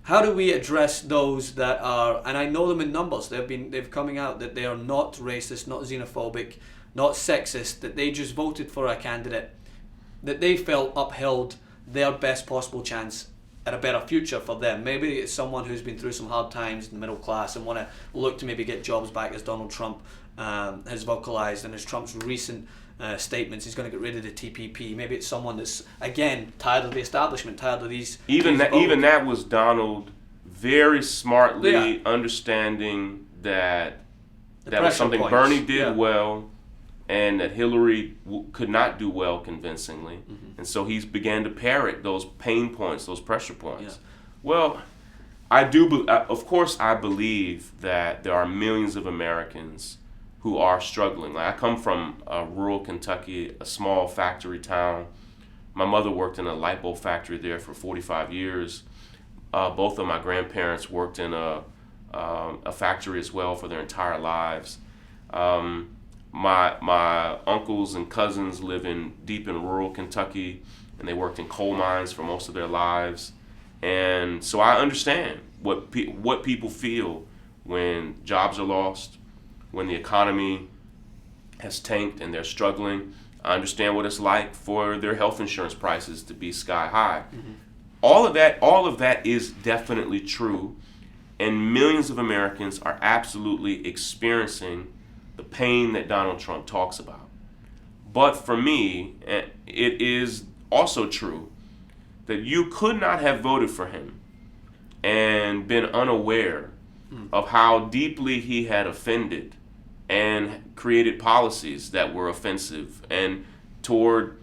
how do we address those that are, and I know them in numbers, they've coming out that they are not racist, not xenophobic, not sexist, that they just voted for a candidate that they felt upheld their best possible chance at a better future for them. Maybe it's someone who's been through some hard times in the middle class and want to look to maybe get jobs back, as Donald Trump has vocalized, and as Trump's recent statements, he's going to get rid of the TPP. Maybe it's someone that's, again, tired of the establishment, tired of these... Even that was Donald very smartly understanding that was something points. Bernie did well, and that Hillary could not do well convincingly. Mm-hmm. And so he began to parrot those pain points, those pressure points. Yeah. Well, of course I believe that there are millions of Americans who are struggling. Like, I come from rural Kentucky, a small factory town. My mother worked in a light bulb factory there for 45 years. Both of my grandparents worked in a factory as well for their entire lives. My uncles and cousins live deep in rural Kentucky, and they worked in coal mines for most of their lives. And so I understand what people feel when jobs are lost, when the economy has tanked and they're struggling. I understand what it's like for their health insurance prices to be sky high. Mm-hmm. All of that is definitely true, and millions of Americans are absolutely experiencing the pain that Donald Trump talks about. But for me, it is also true that you could not have voted for him and been unaware of how deeply he had offended and created policies that were offensive and toward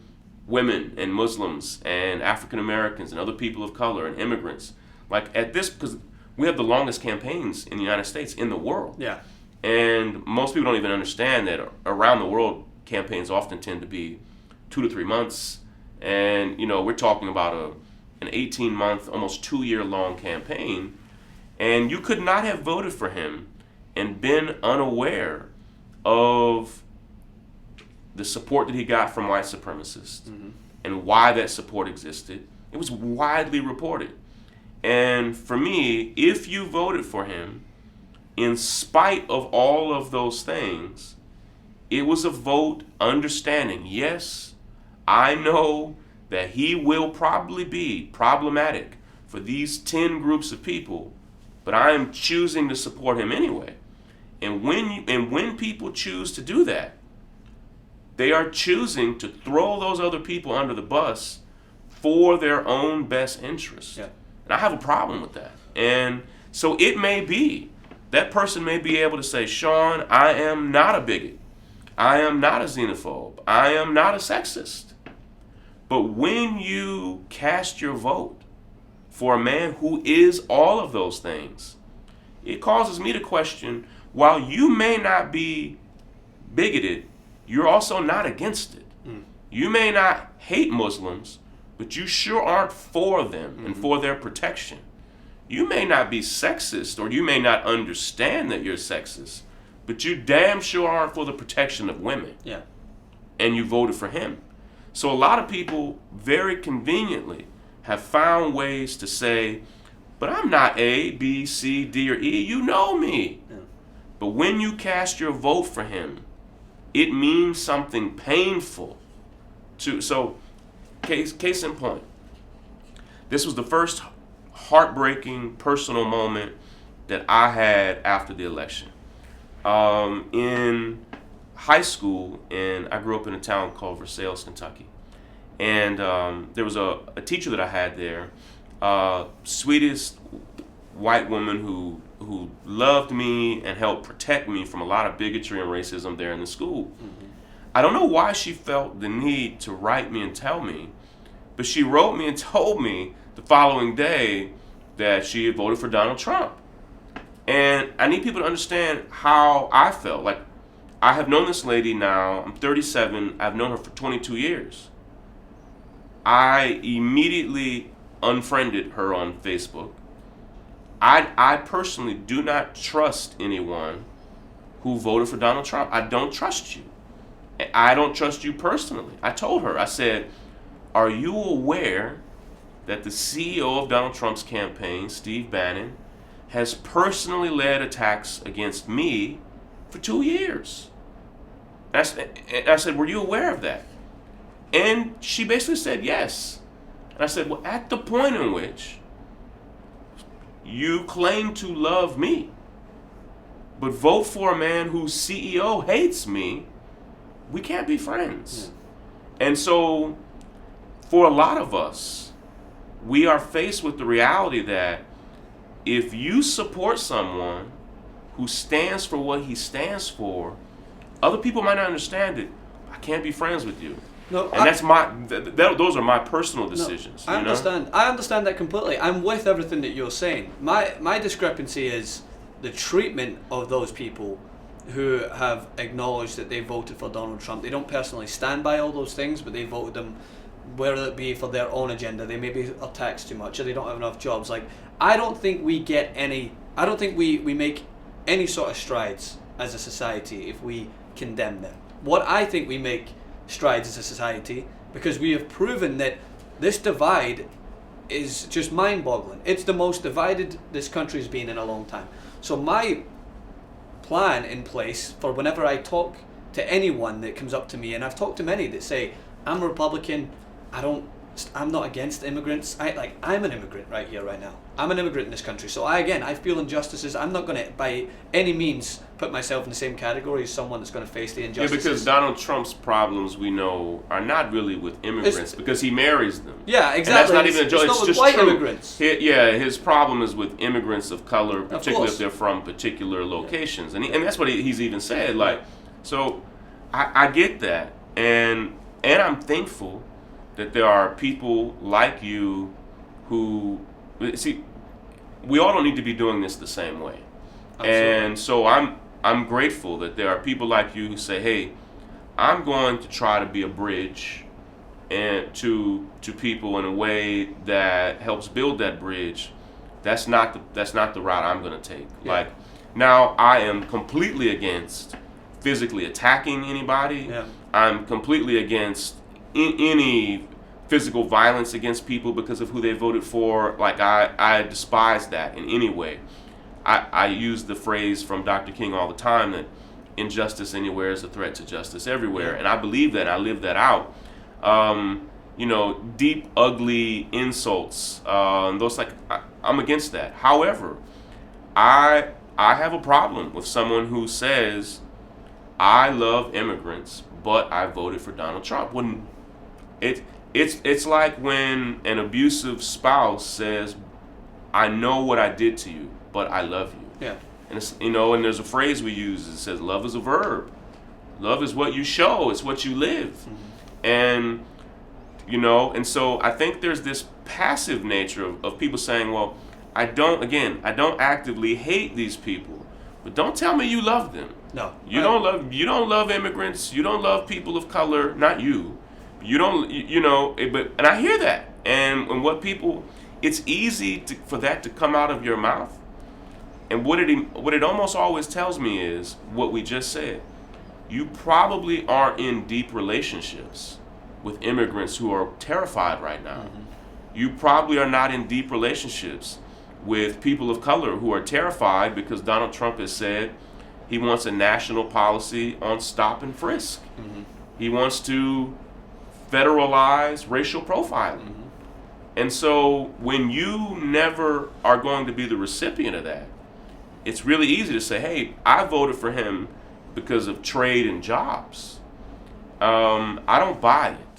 women and Muslims and African Americans and other people of color and immigrants. Because we have the longest campaigns in the United States in the world. Yeah. And most people don't even understand that around the world, campaigns often tend to be 2 to 3 months. And, we're talking about an 18-month, almost 2-year-long campaign. And you could not have voted for him and been unaware of the support that he got from white supremacists, mm-hmm. and why that support existed. It was widely reported. And for me, if you voted for him, in spite of all of those things, it was a vote understanding, yes, I know that he will probably be problematic for these 10 groups of people, but I am choosing to support him anyway. And when people choose to do that, they are choosing to throw those other people under the bus for their own best interests. Yeah. And I have a problem with that. And so it may be, that person may be able to say, Shaun, I am not a bigot. I am not a xenophobe. I am not a sexist. But when you cast your vote for a man who is all of those things, it causes me to question, while you may not be bigoted, you're also not against it. Mm. You may not hate Muslims, but you sure aren't for them, mm-hmm. and for their protection. You may not be sexist, or you may not understand that you're sexist, but you damn sure aren't for the protection of women. Yeah. And you voted for him. So a lot of people very conveniently have found ways to say, but I'm not A, B, C, D, or E. You know me. Yeah. But when you cast your vote for him, it means something painful. So, case in point, this was the first heartbreaking personal moment that I had after the election. In high school, and I grew up in a town called Versailles, Kentucky. And there was a teacher that I had there, sweetest white woman who loved me and helped protect me from a lot of bigotry and racism there in the school. Mm-hmm. I don't know why she felt the need to write me and tell me, but she wrote me and told me the following day that she had voted for Donald Trump. And I need people to understand how I felt. Like, I have known this lady now, I'm 37, I've known her for 22 years. I immediately unfriended her on Facebook. I personally do not trust anyone who voted for Donald Trump. I don't trust you. I don't trust you personally. I told her, I said, are you aware that the CEO of Donald Trump's campaign, Steve Bannon, has personally led attacks against me for 2 years. And I said, were you aware of that? And she basically said yes. And I said, well, at the point in which you claim to love me, but vote for a man whose CEO hates me, we can't be friends. Yeah. And so, for a lot of us, we are faced with the reality that if you support someone who stands for what he stands for, other people might not understand it. I can't be friends with you. No, and that's those are my personal decisions. No, I understand. I understand that completely. I'm with everything that you're saying. My discrepancy is the treatment of those people who have acknowledged that they voted for Donald Trump. They don't personally stand by all those things, but they voted them, whether it be for their own agenda. They maybe are taxed too much, or they don't have enough jobs. Like, I don't think we make any sort of strides as a society if we condemn them. What I think we make strides as a society, because we have proven that this divide is just mind-boggling. It's the most divided this country's been in a long time. So my plan in place for whenever I talk to anyone that comes up to me, and I've talked to many that say, I'm a Republican, I'm not against immigrants. I'm an immigrant right here, right now. I'm an immigrant in this country. So I feel injustices. I'm not going to, by any means, put myself in the same category as someone that's going to face the injustices. Yeah, because Donald Trump's problems, we know, are not really with immigrants, because he marries them. Yeah, exactly. And that's not even a joke. It's not with just white true. Immigrants. His problem is with immigrants of color, particularly if they're from particular locations. And that's what he's even said. So I get that. And I'm thankful that there are people like you who, see, we all don't need to be doing this the same way. Absolutely. And so I'm grateful that there are people like you who say, hey, I'm going to try to be a bridge and to people in a way that helps build that bridge. That's not the route I'm going to take. Yeah. Now I am completely against physically attacking anybody. Yeah. I'm completely against any physical violence against people because of who they voted for. I despise that in any way. I use the phrase from Dr. King all the time that injustice anywhere is a threat to justice everywhere. Yeah. And I believe that, and I live that out. Deep, ugly insults, those I'm against that. However, I have a problem with someone who says, I love immigrants, but I voted for Donald Trump. It's like when an abusive spouse says, I know what I did to you, but I love you. Yeah. And it's, and there's a phrase we use that says, love is a verb. Love is what you show, it's what you live. Mm-hmm. And so I think there's this passive nature of people saying, well, I don't actively hate these people, but don't tell me you love them. No. You don't love immigrants, you don't love people of color, not you. You don't, and I hear that. And what people, it's easy for that to come out of your mouth. And what it almost always tells me is what we just said. You probably are in deep relationships with immigrants who are terrified right now. Mm-hmm. You probably are not in deep relationships with people of color who are terrified because Donald Trump has said he wants a national policy on stop and frisk. Mm-hmm. He wants to federalize racial profiling. Mm-hmm. And so when you never are going to be the recipient of that, it's really easy to say, hey, I voted for him because of trade and jobs. I don't buy it.